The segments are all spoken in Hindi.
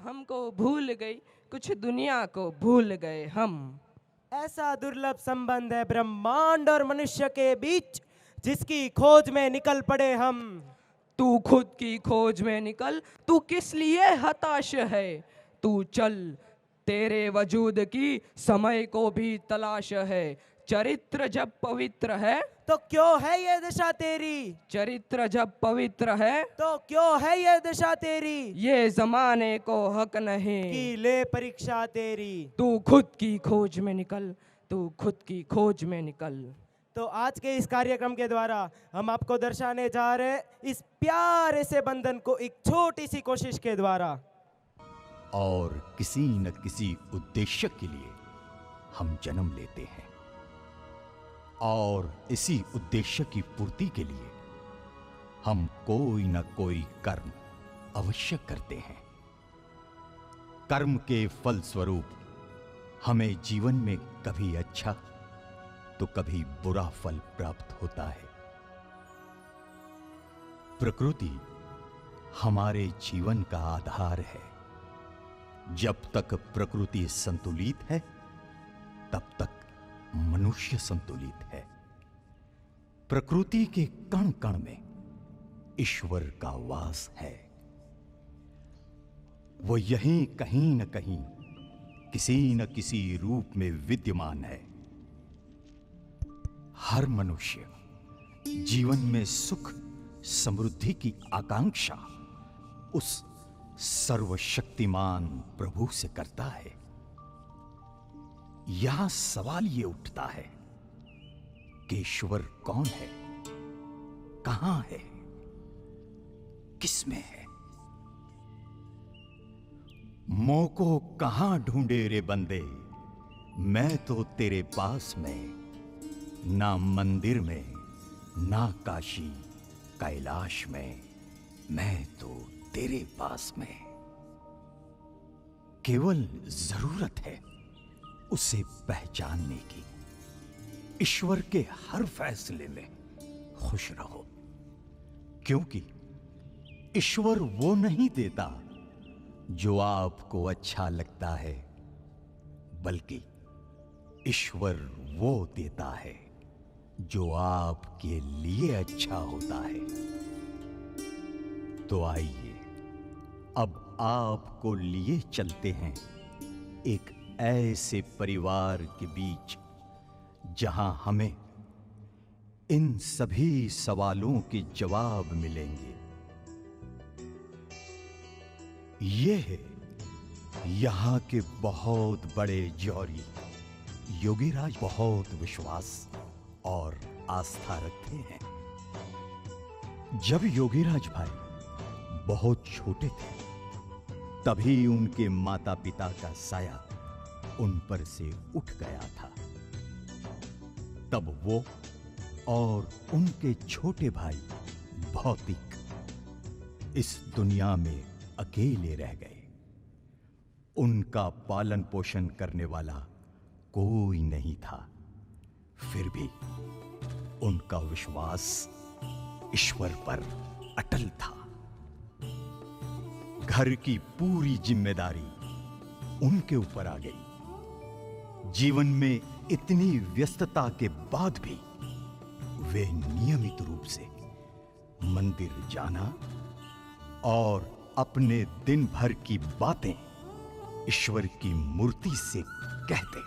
हमको भूल गई, कुछ दुनिया को भूल गए हम। ऐसा दुर्लभ संबंध है ब्रह्मांड और मनुष्य के बीच, जिसकी खोज में निकल पड़े हम। तू खुद की खोज में निकल, तू किस लिए हताश है। तू चल, तेरे वजूद की समय को भी तलाश है। चरित्र जब पवित्र है तो क्यों है ये दशा तेरी, चरित्र जब पवित्र है तो क्यों है ये दशा तेरी, ये जमाने को हक नहीं की ले परीक्षा तेरी। तू खुद की खोज में निकल, तू खुद की खोज में निकल। तो आज के इस कार्यक्रम के द्वारा हम आपको दर्शाने जा रहे हैं इस प्यारे से बंधन को एक छोटी सी कोशिश के द्वारा। और किसी न किसी उद्देश्य के लिए हम जन्म लेते हैं और इसी उद्देश्य की पूर्ति के लिए हम कोई न कोई कर्म अवश्य करते हैं। कर्म के फल स्वरूप हमें जीवन में कभी अच्छा तो कभी बुरा फल प्राप्त होता है। प्रकृति हमारे जीवन का आधार है। जब तक प्रकृति संतुलित है तब तक मनुष्य संतुलित है। प्रकृति के कण कण में ईश्वर का वास है। वो यहीं कहीं न कहीं किसी न किसी रूप में विद्यमान है। हर मनुष्य जीवन में सुख समृद्धि की आकांक्षा उस सर्वशक्तिमान प्रभु से करता है। यहां सवाल ये उठता है कि ईश्वर कौन है, कहां है, किसमें है। मोह को कहां ढूंढे रे बंदे, मैं तो तेरे पास में, ना मंदिर में ना काशी कैलाश में, मैं तो तेरे पास में। केवल जरूरत है उसे पहचानने की। ईश्वर के हर फैसले में खुश रहो, क्योंकि ईश्वर वो नहीं देता जो आपको अच्छा लगता है, बल्कि ईश्वर वो देता है जो आपके लिए अच्छा होता है। तो आइए अब आपको लिए चलते हैं एक ऐसे परिवार के बीच जहां हमें इन सभी सवालों के जवाब मिलेंगे। ये है यहां के बहुत बड़े जौहरी योगीराज। बहुत विश्वास और आस्था रखते हैं। जब योगीराज भाई बहुत छोटे थे तभी उनके माता पिता का साया उन पर से उठ गया था। तब वो और उनके छोटे भाई भौतिक इस दुनिया में अकेले रह गए। उनका पालन पोषण करने वाला कोई नहीं था। फिर भी उनका विश्वास ईश्वर पर अटल था। घर की पूरी जिम्मेदारी उनके ऊपर आ गई। जीवन में इतनी व्यस्तता के बाद भी वे नियमित रूप से मंदिर जाना और अपने दिन भर की बातें ईश्वर की मूर्ति से कहते।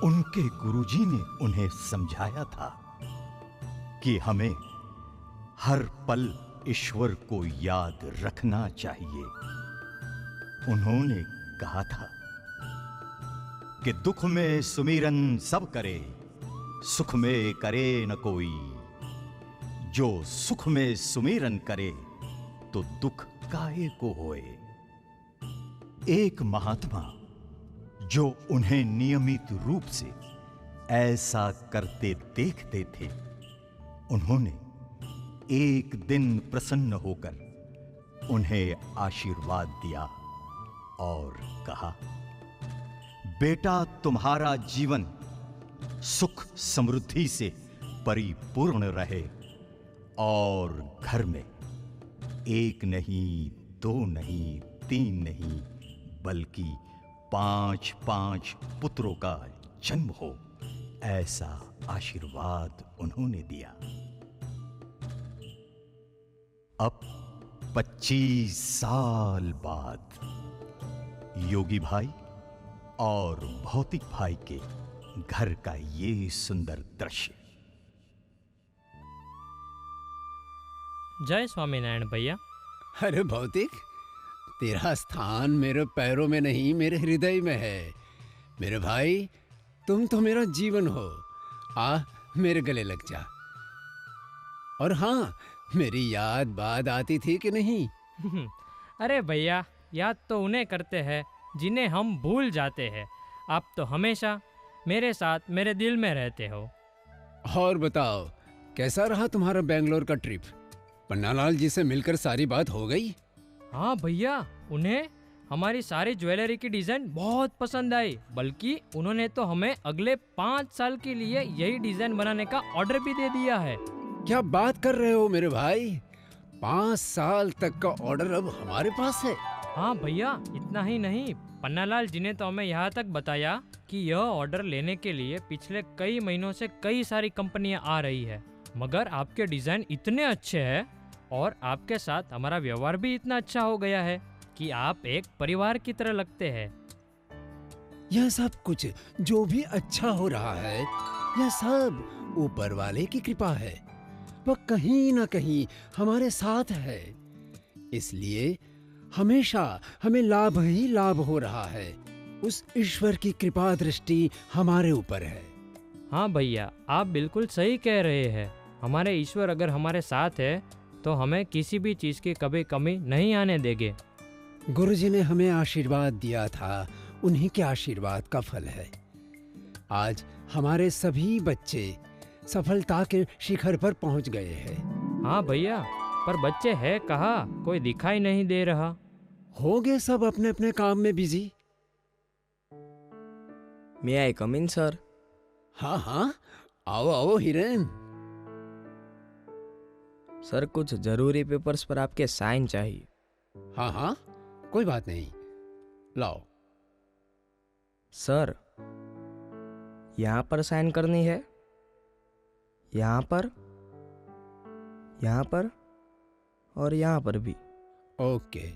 उनके गुरुजी ने उन्हें समझाया था कि हमें हर पल ईश्वर को याद रखना चाहिए। उन्होंने कहा था कि दुख में सुमिरन सब करे, सुख में करे न कोई। जो सुख में सुमिरन करे तो दुख काहे को होए। एक महात्मा जो उन्हें नियमित रूप से ऐसा करते देखते थे, उन्होंने एक दिन प्रसन्न होकर उन्हें आशीर्वाद दिया और कहा, बेटा तुम्हारा जीवन सुख समृद्धि से परिपूर्ण रहे और घर में एक नहीं, दो नहीं, 3 नहीं बल्कि 5-5 पुत्रों का जन्म हो, ऐसा आशीर्वाद उन्होंने दिया। अब 25 साल बाद योगी भाई और भौतिक भाई के घर का ये सुंदर दृश्य। जय स्वामीनारायण भैया। अरे भौतिक, तेरा स्थान मेरे पैरों में नहीं मेरे हृदय में है। मेरे भाई, तुम तो मेरा जीवन हो। आ मेरे गले लग जा। और हाँ, मेरी याद बात आती थी कि नहीं? अरे भैया, याद तो उन्हें करते हैं जिन्हें हम भूल जाते हैं। आप तो हमेशा मेरे साथ मेरे दिल में रहते हो। और बताओ, कैसा रहा तुम्हारा बेंगलोर का ट्रिप? पन्नालाल जी से मिलकर सारी बात हो गई? हाँ भैया, उन्हें हमारी सारी ज्वेलरी की डिजाइन बहुत पसंद आई। बल्कि उन्होंने तो हमें अगले 5 साल के लिए यही डिजाइन बनाने का ऑर्डर भी दे दिया है। क्या बात कर रहे हो मेरे भाई? 5 साल तक का ऑर्डर अब हमारे पास है। हाँ भैया, इतना ही नहीं, पन्नालाल जी ने तो हमें यहाँ तक बताया कि यह ऑर्डर लेने के लिए पिछले कई महीनों से कई सारी कंपनियां आ रही है, मगर आपके डिजाइन इतने अच्छे हैं और आपके साथ हमारा व्यवहार भी इतना अच्छा हो गया है कि आप एक परिवार की तरह लगते हैं। यह सब कुछ जो भी अच्छा हो रहा है, यह सब ऊपर वाले की कृपा है। वह कहीं ना कहीं हमारे साथ है, इसलिए हमेशा हमें लाभ ही लाभ हो रहा है। उस ईश्वर की कृपा दृष्टि हमारे ऊपर है। हाँ भैया, आप बिल्कुल सही कह रहे हैं। हमारे ईश्वर अगर हमारे साथ है तो हमें किसी भी चीज की कभी कमी नहीं आने देंगे। गुरुजी ने हमें आशीर्वाद दिया था, उन्हीं के आशीर्वाद का फल है। आज हमारे सभी बच्चे सफलता के शिखर पर पहुंच गए हैं। हाँ भैया, पर बच्चे हैं कहाँ? कोई दिखाई नहीं दे रहा। हो गए सब अपने अपने काम में बिजी। मे आई कम इन सर? हाँ हाँ, आओ आओ हिरेन। सर, कुछ जरूरी पेपर्स पर आपके साइन चाहिए। हाँ हाँ, कोई बात नहीं, लाओ। सर, यहाँ पर साइन करनी है, यहाँ पर, यहाँ पर और यहाँ पर भी। ओके।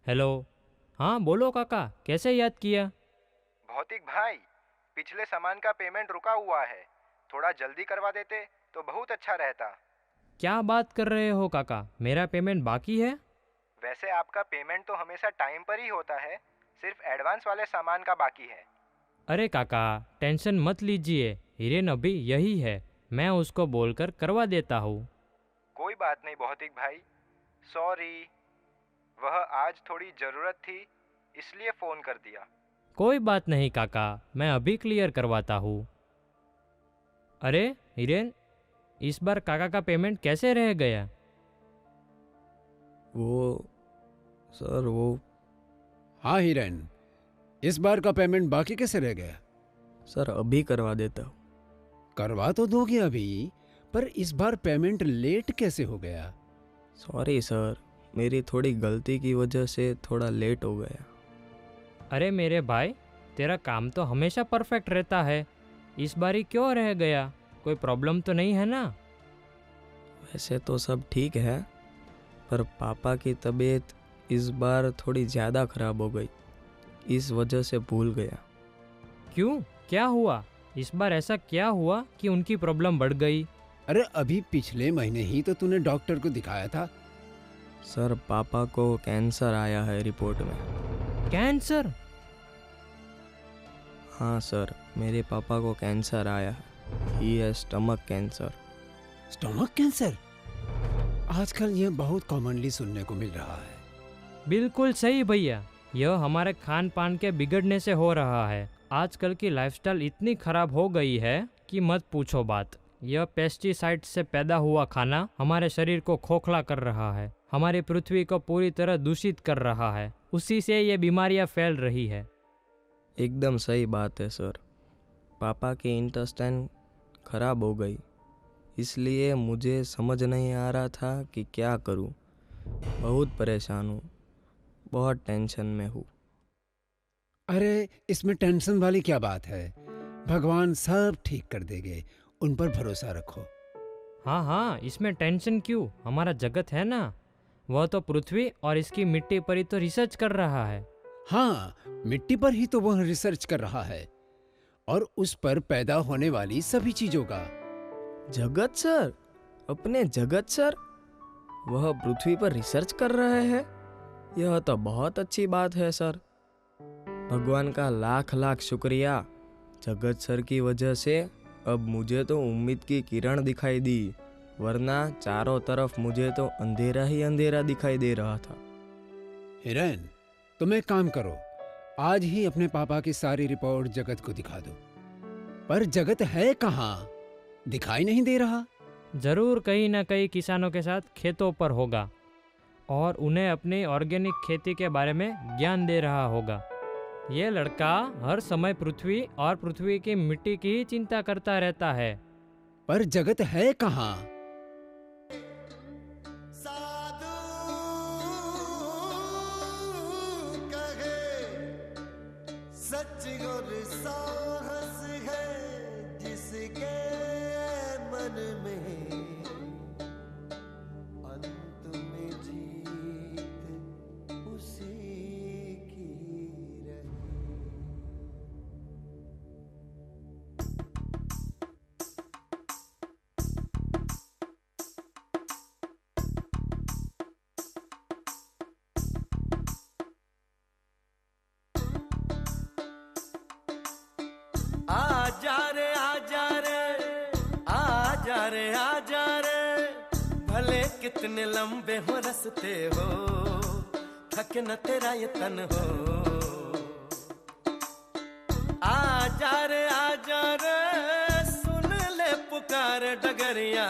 हेलो। हाँ बोलो काका, कैसे याद किया? भौतिक भाई, पिछले सामान का पेमेंट रुका हुआ है, थोड़ा जल्दी करवा देते तो बहुत अच्छा रहता। क्या बात कर रहे हो काका, मेरा पेमेंट बाकी है? वैसे आपका पेमेंट तो हमेशा टाइम पर ही होता है, सिर्फ एडवांस वाले सामान का बाकी है। अरे काका, टेंशन मत लीजिए, हिरेन अभी यही है, मैं उसको बोलकर करवा देता हूँ। कोई बात नहीं भौतिक भाई, सॉरी, वह आज थोड़ी ज़रूरत थी इसलिए फ़ोन कर दिया। कोई बात नहीं काका, मैं अभी क्लियर करवाता हूँ। अरे हिरेन, इस बार काका का पेमेंट कैसे रह गया? सर वो हाँ हिरेन, इस बार का पेमेंट बाकी कैसे रह गया? सर, अभी करवा देता हूँ। करवा तो दोगे अभी, पर इस बार पेमेंट लेट कैसे हो गया? सॉरी सर, मेरी थोड़ी गलती की वजह से थोड़ा लेट हो गया। अरे मेरे भाई, तेरा काम तो हमेशा परफेक्ट रहता है, इस बार ही क्यों रह गया? कोई प्रॉब्लम तो नहीं है ना? वैसे तो सब ठीक है, पर पापा की तबीयत इस बार थोड़ी ज़्यादा खराब हो गई, इस वजह से भूल गया। क्यों, क्या हुआ? इस बार ऐसा क्या हुआ कि उनकी प्रॉब्लम बढ़ गई? अरे अभी पिछले महीने ही तो तूने डॉक्टर को दिखाया था। सर, पापा को कैंसर आया है रिपोर्ट में। कैंसर? हाँ सर, मेरे पापा को कैंसर आया है। ही है स्टमक कैंसर। स्टमक कैंसर आजकल यह बहुत कॉमनली सुनने को मिल रहा है। बिल्कुल सही भैया, यह हमारे खान पान के बिगड़ने से हो रहा है। आजकल की लाइफस्टाइल इतनी खराब हो गई है कि मत पूछो बात। यह पेस्टिसाइड से पैदा हुआ खाना हमारे शरीर को खोखला कर रहा है, हमारी पृथ्वी को पूरी तरह दूषित कर रहा है, उसी से ये बीमारियां फैल रही है। एकदम सही बात है सर, पापा की इंटेस्टाइन खराब हो गई, इसलिए मुझे समझ नहीं आ रहा था कि क्या करूं। बहुत परेशान हूं, बहुत टेंशन में हूं। अरे इसमें टेंशन वाली क्या बात है? भगवान सब ठीक कर देंगे, उन पर भरोसा रखो। हाँ हाँ, इसमें टेंशन क्यों? हमारा जगत है ना, वह तो पृथ्वी और इसकी मिट्टी पर ही तो रिसर्च कर रहा है। हाँ, मिट्टी पर ही तो वह रिसर्च कर रहा है और उस पर पैदा होने वाली सभी चीजों का। जगत सर, अपने जगत सर, वह पृथ्वी पर रिसर्च कर रहे हैं? यह तो बहुत अच्छी बात है सर। भगवान का लाख लाख शुक्रिया। जगत सर की वजह से अब मुझे तो उम्मीद की किरण दिखाई दी, वरना चारों तरफ मुझे तो अंधेरा ही अंधेरा दिखाई दे रहा था। हिरन, तुम एक काम करो, आज ही अपने पापा की सारी रिपोर्ट जगत को दिखा दो। पर जगत है कहाँ? दिखाई नहीं दे रहा। जरूर कहीं ना कहीं किसानों के साथ खेतों पर होगा और उन्हें अपनी ऑर्गेनिक खेती के बारे में ज्ञान दे रहा होगा। ये लड़का हर समय पृथ्वी और पृथ्वी की मिट्टी की ही चिंता करता रहता है। पर जगत है कहाँ? सच और साहस है जिसके मन में अंत में जीत उसी की रही। आजा रे आजा रे आजा रे आजा रे, भले कितने लंबे हो रस्ते हो, थके न तेरा ये तन हो। आजा रे सुन ले पुकार डगरिया,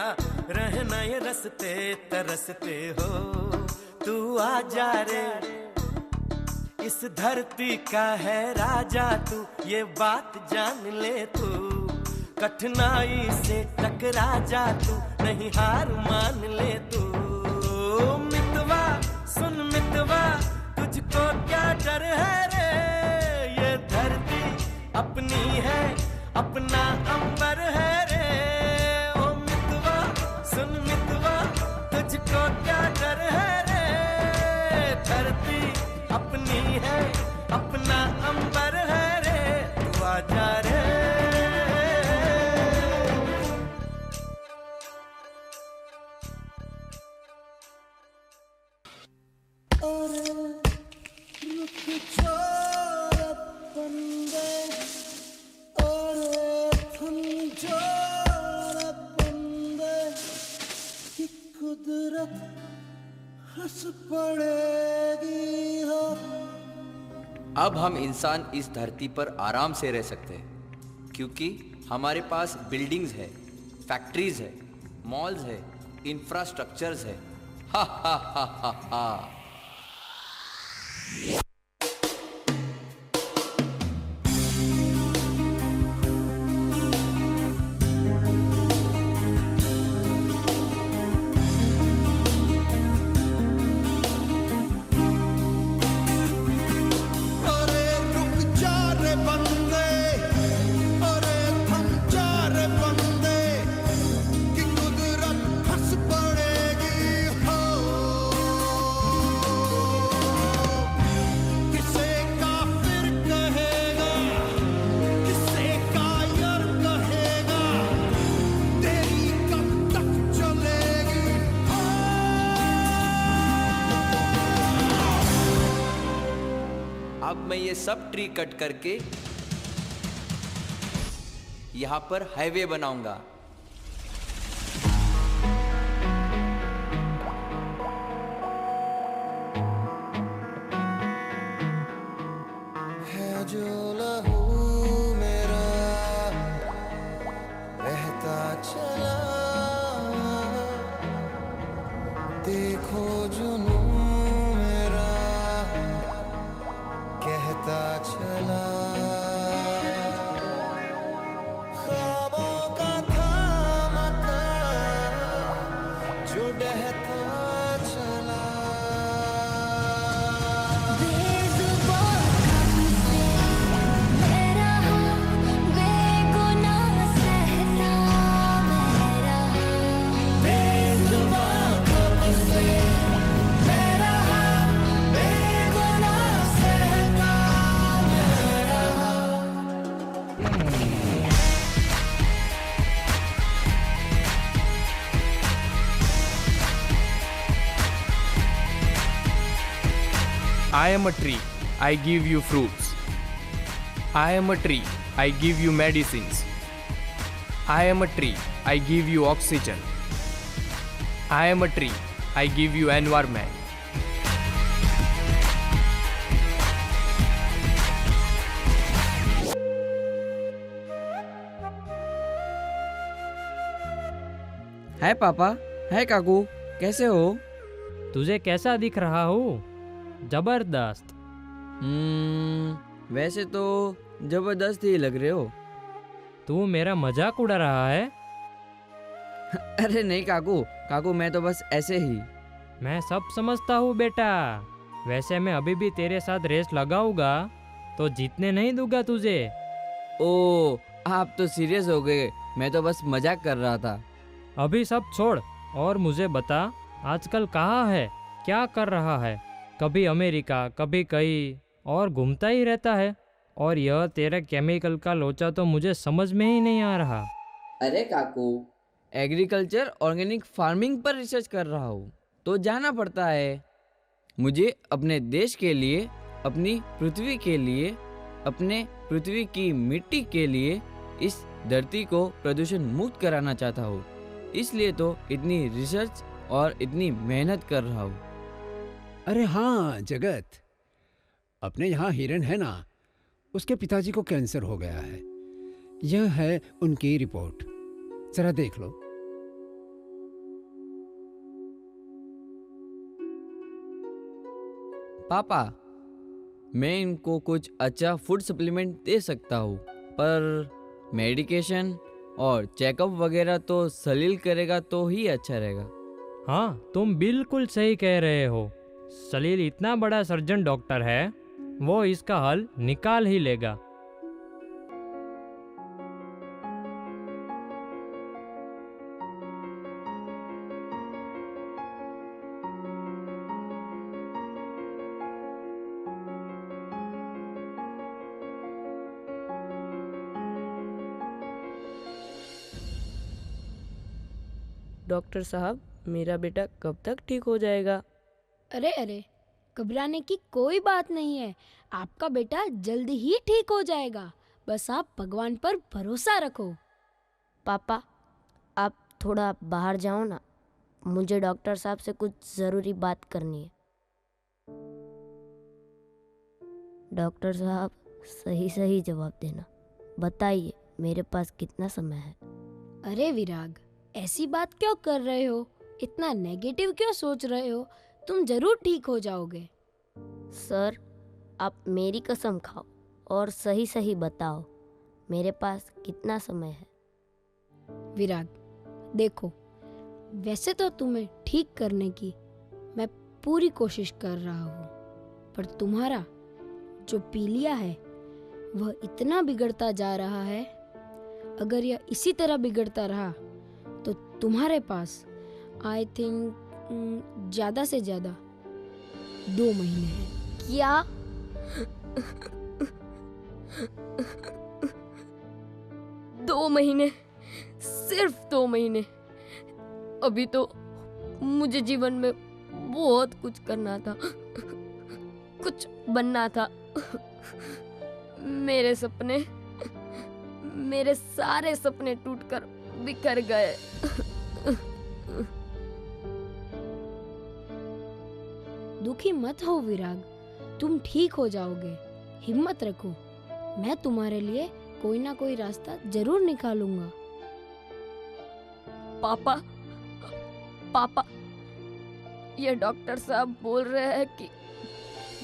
रहना ये रस्ते तरसते हो। तू आजा रे, इस धरती का है राजा तू, ये बात जान ले तू। कठिनाई से टकरा जा तू, नहीं हार मान ले तू। मितवा सुन मितवा, तुझको क्या डर है रे? ये धरती अपनी है, अपना अंबर है रे। ओ मितवा सुन मितवा, तुझको क्या डर है रे? धरती अपनी है, अपना अंबर है रे। तू आजा रे। अरे रुक जा बंदे, अरे थम जा बंदे, कि कुदरत हंस पड़ेगी हो। अब हम इंसान इस धरती पर आराम से रह सकते हैं, क्योंकि हमारे पास बिल्डिंग्स है, फैक्ट्रीज है, मॉल्स है, इंफ्रास्ट्रक्चर्स है। हा हा हा हा हा। अब मैं ये सब ट्री कट करके यहाँ पर हाईवे बनाऊंगा। है जो लहू मेरा रहता चला, देखो जुनू मेरा कहता चला। ख्वाबों का था मकान जो बहता चला I am a tree, I give you fruits. I am a tree, I give you medicines. I am a tree, I give you oxygen. I am a tree, I give you environment. हाय पापा, हाय काकू, कैसे हो? तुझे कैसा दिख रहा हूँ? जबरदस्त। वैसे तो जबरदस्त ही लग रहे हो। तू मेरा मजाक उड़ा रहा है? अरे नहीं काकू, काकू मैं तो बस ऐसे ही। मैं सब समझता हूँ बेटा। वैसे मैं अभी भी तेरे साथ रेस लगाऊंगा तो जीतने नहीं दूंगा तुझे। ओ, आप तो सीरियस हो गए। मैं तो बस मजाक कर रहा था। अभी सब छोड़ और मुझे बता, आजकल कहाँ है, क्या कर रहा है? कभी अमेरिका, कभी कहीं और घूमता ही रहता है। और यह तेरा केमिकल का लोचा तो मुझे समझ में ही नहीं आ रहा। अरे काकू, एग्रीकल्चर ऑर्गेनिक फार्मिंग पर रिसर्च कर रहा हूँ, तो जाना पड़ता है। मुझे अपने देश के लिए, अपनी पृथ्वी के लिए, अपने पृथ्वी की मिट्टी के लिए इस धरती को प्रदूषण मुक्त कराना चाहता हूँ। इसलिए तो इतनी रिसर्च और इतनी मेहनत कर रहा हूँ। अरे हाँ जगत, अपने यहाँ हिरन है ना, उसके पिताजी को कैंसर हो गया है। यह है उनकी रिपोर्ट, जरा देख लो। पापा, मैं इनको कुछ अच्छा फूड सप्लीमेंट दे सकता हूँ, पर मेडिकेशन और चेकअप वगैरह तो सलील करेगा तो ही अच्छा रहेगा। हाँ, तुम बिल्कुल सही कह रहे हो। सलील इतना बड़ा सर्जन डॉक्टर है, वो इसका हल निकाल ही लेगा। डॉक्टर साहब, मेरा बेटा कब तक ठीक हो जाएगा? अरे अरे, घबराने की कोई बात नहीं है। आपका बेटा जल्दी ही ठीक हो जाएगा। बस आप भगवान पर भरोसा रखो। पापा, आप थोड़ा बाहर जाओ ना, मुझे डॉक्टर साहब से कुछ ज़रूरी बात करनी है। डॉक्टर साहब, सही सही जवाब देना। बताइए, मेरे पास कितना समय है? अरे विराग, ऐसी बात क्यों कर रहे हो? इतना नेगेटिव क्यों सोच रहे हो? तुम जरूर ठीक हो जाओगे। सर, आप मेरी कसम खाओ और सही सही बताओ, मेरे पास कितना समय है? विराग, देखो, वैसे तो तुम्हें ठीक करने की मैं पूरी कोशिश कर रहा हूँ, पर तुम्हारा जो पीलिया है वह इतना बिगड़ता जा रहा है। अगर यह इसी तरह बिगड़ता रहा तो तुम्हारे पास आई थिंक ज़्यादा से ज़्यादा 2 महीने हैं। क्या? 2 महीने? सिर्फ 2 महीने? अभी तो मुझे जीवन में बहुत कुछ करना था, कुछ बनना था। मेरे सपने, मेरे सारे सपने टूटकर बिखर गए। दुखी मत हो विराग, तुम ठीक हो जाओगे। हिम्मत रखो, मैं तुम्हारे लिए कोई ना कोई रास्ता जरूर निकालूंगा। पापा, पापा, ये डॉक्टर साहब बोल रहे हैं कि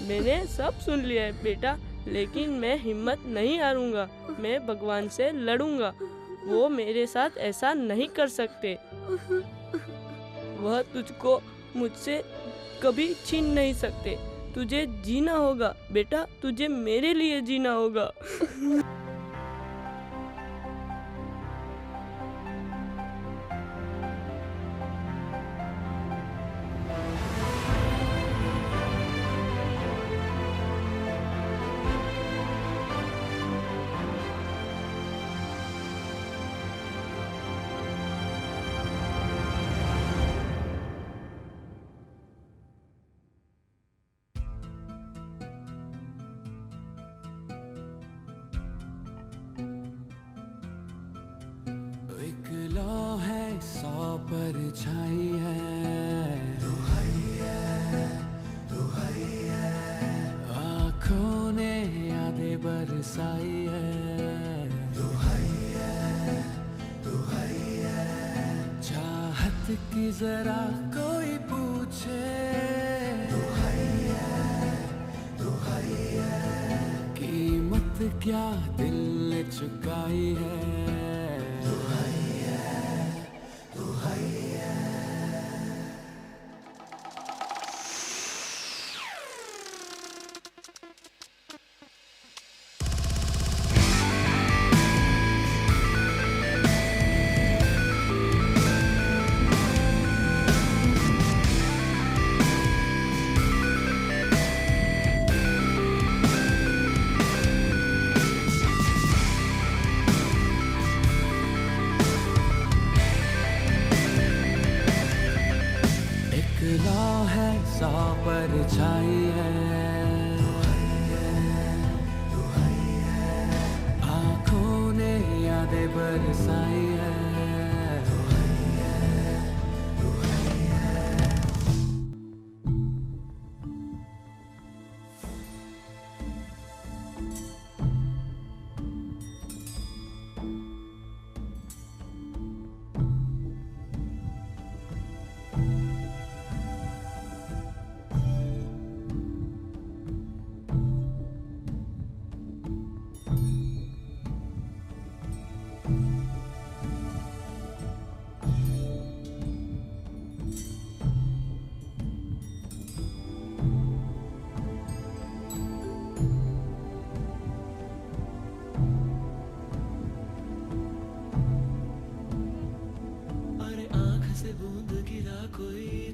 मैंने सब सुन लिया है बेटा, लेकिन मैं हिम्मत नहीं हारूंगा। मैं भगवान से लड़ूंगा। वो मेरे साथ ऐसा नहीं कर सकते। वह तुझको मुझसे कभी छीन नहीं सकते। तुझे जीना होगा बेटा, तुझे मेरे लिए जीना होगा। एक लौ है 100 परछाई है, आँखों ने यादें बरसाई है, चाहत की जरा कोई पूछे, कीमत क्या दिल ने चुकाई है। परछाई है, आँखों ने यादें बरसाई है।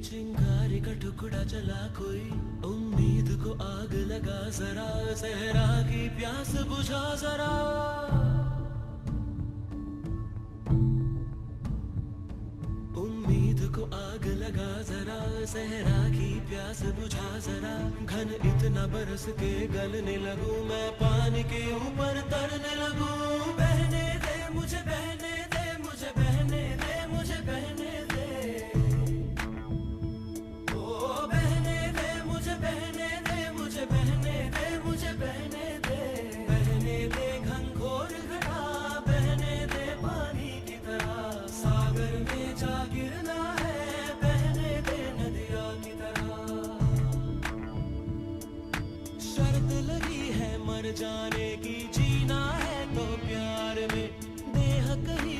चिंगारी का टुकड़ा चला कोई, उम्मीद को आग लगा जरा, सहरा की प्यास बुझा जरा। उम्मीद को आग लगा जरा, सहरा की प्यास बुझा जरा। घन इतना बरस के गलने लगूं, मैं पानी के ऊपर तरने लगूं। बहने दे मुझे, बहने दे मुझे, बहने दे मुझे, बहने दे। जाने की जीना है तो प्यार में, देह कहीं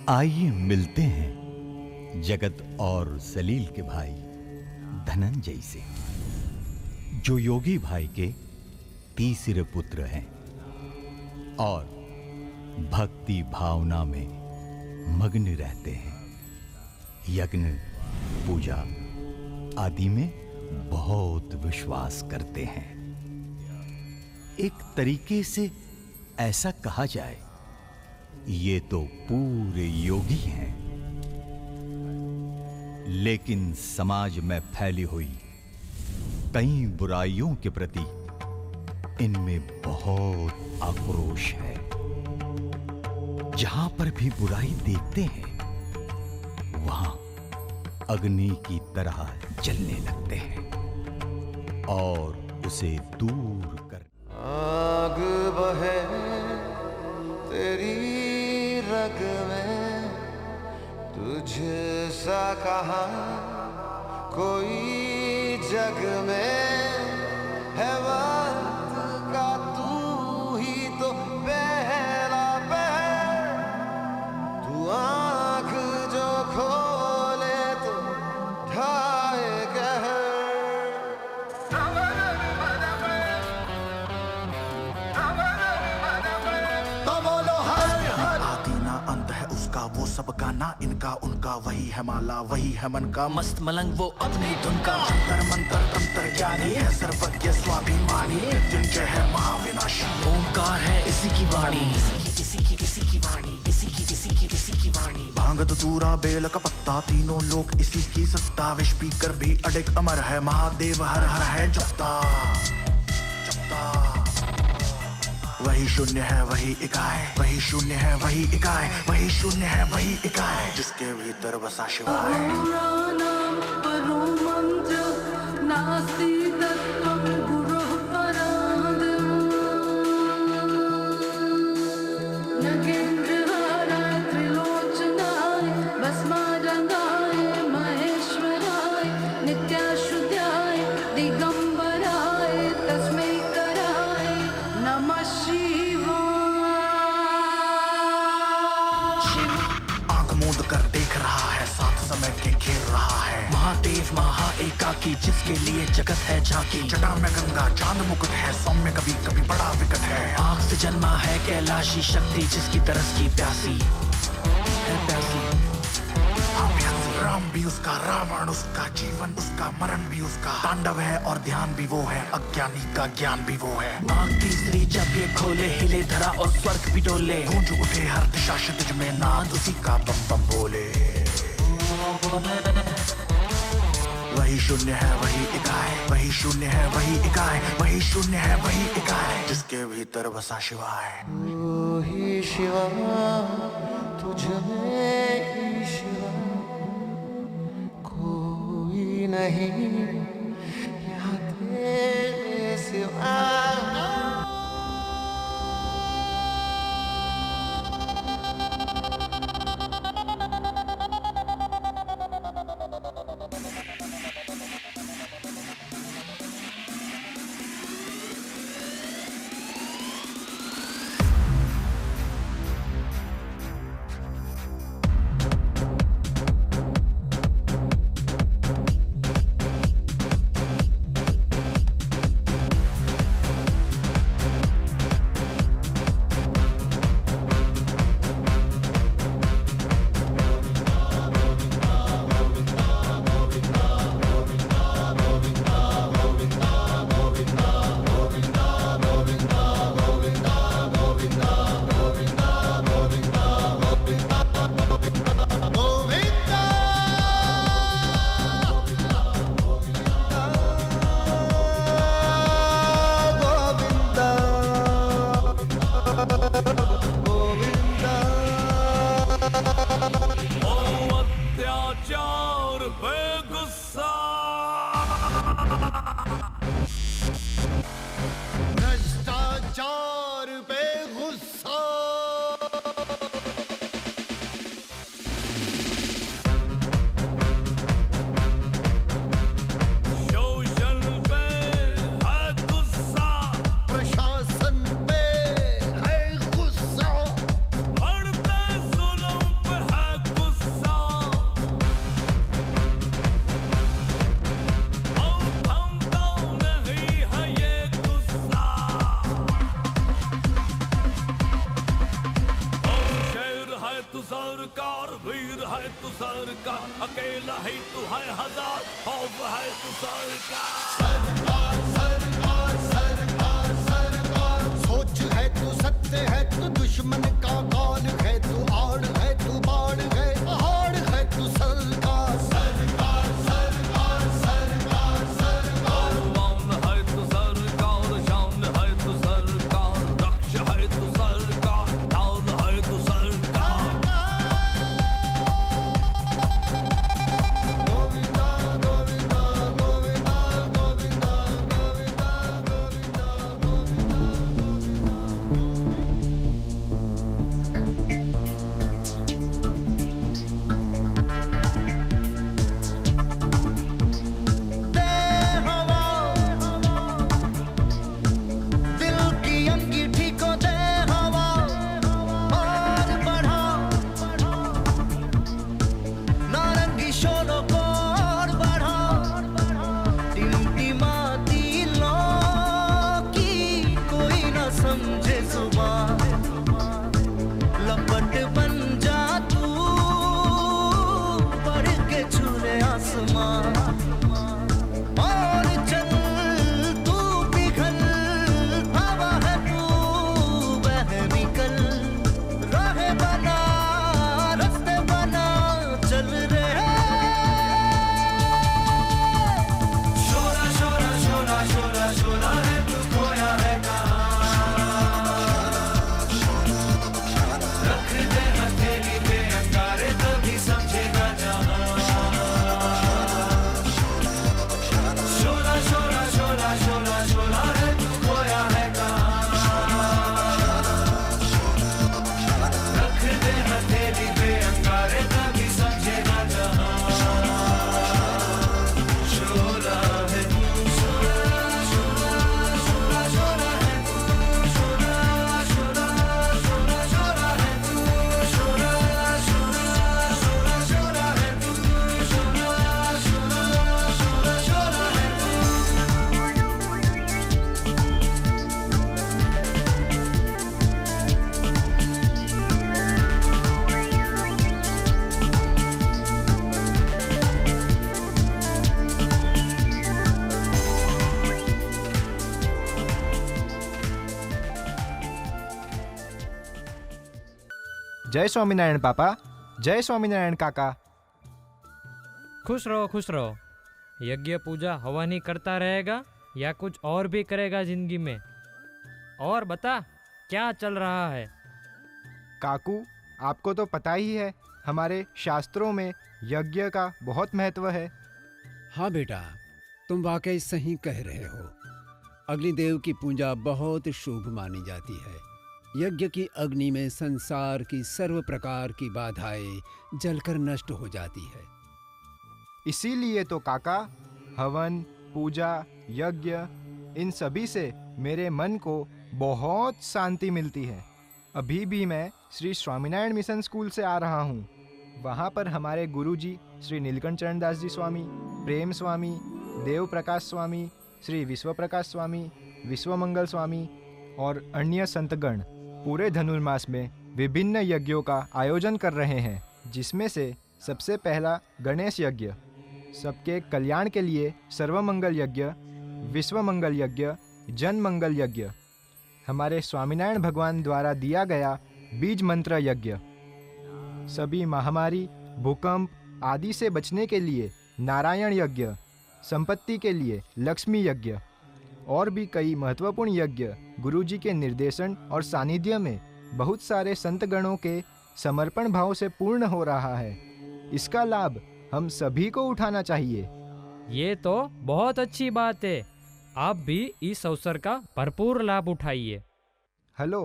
आइए मिलते हैं जगत और सलील के भाई धनंजय से, जो योगी भाई के तीसरे पुत्र हैं और भक्ति भावना में मग्न रहते हैं। यज्ञ, पूजा आदि में बहुत विश्वास करते हैं। एक तरीके से ऐसा कहा जाए, ये तो पूरे योगी हैं। लेकिन समाज में फैली हुई कई बुराइयों के प्रति इनमें बहुत आक्रोश है। जहां पर भी बुराई देखते हैं, वहां अग्नि की तरह जलने लगते हैं और उसे दूर कर। आग बहे तेरी रग में, तुझसा कहाँ कोई जग में है। वक्त का तू ही तो पहला पहर, तू आँख जो खोले तो ढाए कहर। वो सबका ना इनका उनका, वही है माला वही है मन का मस्त मलंग, वो अपनी धुन का जंतर मंतर तंत्र ज्ञानी है, सर्वज्ञ स्वाभिमानी, मृत्युंजय है महाविनाशी, ओंकार है इसी की वाणी, इसी की वाणी, इसी की वाणी। भांग धतूरा बेल का पत्ता, तीनों लोग इसी की सत्ता, विष पी कर भी अडिग अमर है, महादेव हर हर है जपता। वही शून्य है वही इकाई, वही शून्य है वही इकाई, वही शून्य है वही इकाई, जिसके भीतर बसा शिवाय। महादेव महा एकाकी, जिसके लिए जगत है झांकी, जटा में गंगा चांद मुकुट है, सौम्य कभी कभी बड़ा विकट है, आग से जन्मा है कैलाशी शक्ति, जिसकी तरस की प्यासी है प्यासी। राम भी उसका, रावण उसका, जीवन उसका, मरण भी उसका, तांडव है और ध्यान भी वो है, अज्ञानी का ज्ञान भी वो है। आग तीसरी जब ये खोले, हिले धरा और स्वर्ग भी डोले, गूंज उठे हर दिशा क्षितिज में, नाद उसी का बम बम बोले। वही शून्य है वही इकाई, वही शून्य है वही इकाई, वही शून्य है वही इकाई, जिसके भीतर बसा शिवाय। तू ही शिवा, तुझ में शिवा, कोई नहीं यहाँ तेरे सिवा। जुल्म पे है तू सरकार सोच है तू सत्य है तू दुश्मन का कौन है तू आड़ है तू बाढ़ है पहाड़ है तू सरकार सरकार सरकार सरकार सरकार मान है तू सरकार शान है तू सरकार रक्ष है तू सरकार दान है तू सरकार गोविंदा गोविंदा गोविंदा गोविंदा दे हवा दिल की अंगीठी को दे हवा और बढ़ा नारंगी शोलों को और बढ़ा टिमटिमाती लो की कोई न समझे जुबान लपट बन जा तू बढ़ के छूले आसमान और चल तू पिघल हवा है तू बह निकल राहें बना रास्ते बना चल रहे शोला शोला शोला शोला शोला है तू खोया है रख दे हथेली पे अंगारे तभी समझेगा जहां शोला शोला शोला शोला शोला है तू खोया है रख दे हथेली पे अंगारे तभी समझेगा जहां शोला है तू शोला शोला शोला शोला है तू शोला शोला शोला शोला है तू शोला शोला शोला शोला है तू शोला शोला शोला शोला है जय स्वामीनारायण पापा, जय स्वामीनारायण काका। खुश रहो। यज्ञ पूजा हवन ही करता रहेगा या कुछ और भी करेगा जिंदगी में? और बता क्या चल रहा है? काकू, आपको तो पता ही है हमारे शास्त्रों में यज्ञ का बहुत महत्व है। हाँ बेटा, तुम वाकई सही कह रहे हो। अग्निदेव की पूजा बहुत शुभ मानी जाती है। यज्ञ की अग्नि में संसार की सर्व प्रकार की बाधाएं जलकर नष्ट हो जाती है। इसीलिए तो काका, हवन, पूजा, यज्ञ, इन सभी से मेरे मन को बहुत शांति मिलती है। अभी भी मैं श्री स्वामीनारायण मिशन स्कूल से आ रहा हूँ। वहाँ पर हमारे गुरुजी श्री नीलकंठ चरण दास जी स्वामी, प्रेम स्वामी, देव प्रकाश स्वामी, श्री विश्व प्रकाश स्वामी, विश्वमंगल स्वामी और अन्य संतगण पूरे धनुर्मास में विभिन्न यज्ञों का आयोजन कर रहे हैं, जिसमें से सबसे पहला गणेश यज्ञ, सबके कल्याण के लिए सर्वमंगल यज्ञ, विश्वमंगल यज्ञ, जन मंगल यज्ञ, हमारे स्वामीनारायण भगवान द्वारा दिया गया बीज मंत्र यज्ञ, सभी महामारी, भूकंप आदि से बचने के लिए नारायण यज्ञ, संपत्ति के लिए लक्ष्मी यज्ञ और भी कई महत्वपूर्ण यज्ञ गुरुजी के निर्देशन और सानिध्य में बहुत सारे संतगणों के समर्पण भाव से पूर्ण हो रहा है। इसका लाभ हम सभी को उठाना चाहिए। ये तो बहुत अच्छी बात है। आप भी इस अवसर का भरपूर लाभ उठाइए। हेलो,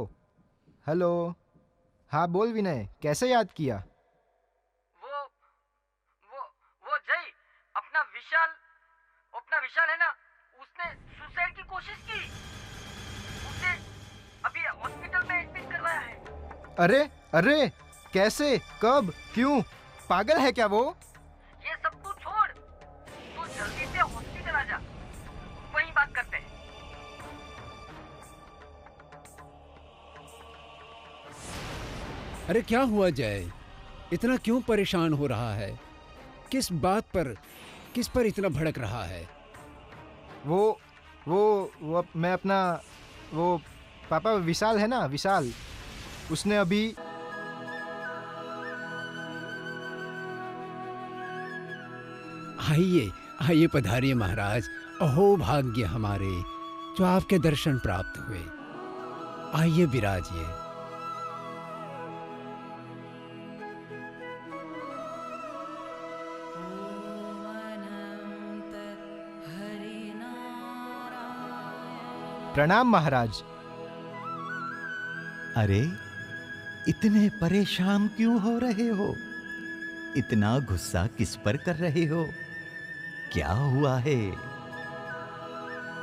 हाँ बोल विनय, कैसे याद किया? वो जय, अपना विशाल है ना, उसने सुसाइड की कोशिश की। उसे अभी हॉस्पिटल में एडमिट करवाया है। अरे कैसे, कब, क्यों? पागल है क्या वो? ये सब तू छोड़, तू जल्दी से हॉस्पिटल आ जा, वहीं बात करते हैं। अरे क्या हुआ जय, इतना क्यों परेशान हो रहा है? किस बात पर किस पर इतना भड़क रहा है? वो मैं अपना वो पापा विशाल है ना, विशाल, उसने अभी आइए आइए पधारिए महाराज। अहो भाग्य हमारे जो आपके दर्शन प्राप्त हुए। आइए विराजिए। प्रणाम महाराज। अरे इतने परेशान क्यों हो रहे हो? इतना गुस्सा किस पर कर रहे हो? क्या हुआ है?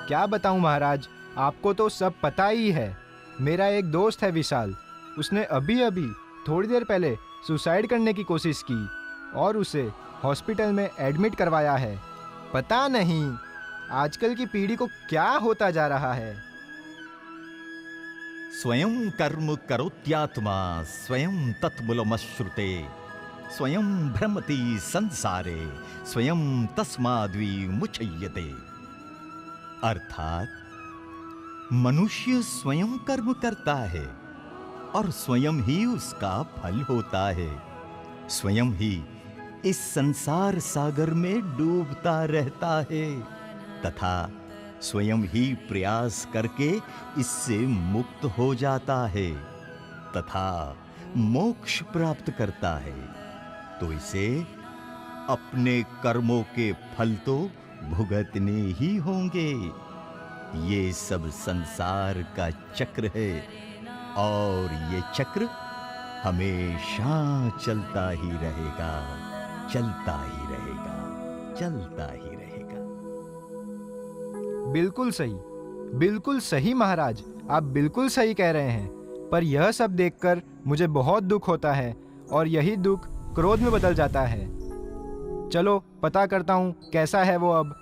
क्या बताऊं महाराज, आपको तो सब पता ही है। मेरा एक दोस्त है विशाल, उसने अभी अभी थोड़ी देर पहले सुसाइड करने की कोशिश की और उसे हॉस्पिटल में एडमिट करवाया है। पता नहीं आजकल की पीढ़ी को क्या होता जा रहा है। स्वयं कर्म करोत्यात्मा स्वयं तत्मूलमश्रुते स्वयं भ्रमति संसारे स्वयं तस्माद्विमुच्यते। अर्थात मनुष्य स्वयं कर्म करता है और स्वयं ही उसका फल होता है। स्वयं ही इस संसार सागर में डूबता रहता है तथा स्वयं ही प्रयास करके इससे मुक्त हो जाता है तथा मोक्ष प्राप्त करता है। तो इसे अपने कर्मों के फल तो भुगतने ही होंगे। ये सब संसार का चक्र है और ये चक्र हमेशा चलता ही रहेगा, चलता ही रहेगा, चलता ही रहेगा। बिल्कुल सही महाराज, आप बिल्कुल सही कह रहे हैं। पर यह सब देखकर मुझे बहुत दुख होता है और यही दुख क्रोध में बदल जाता है। चलो पता करता हूँ कैसा है वो अब।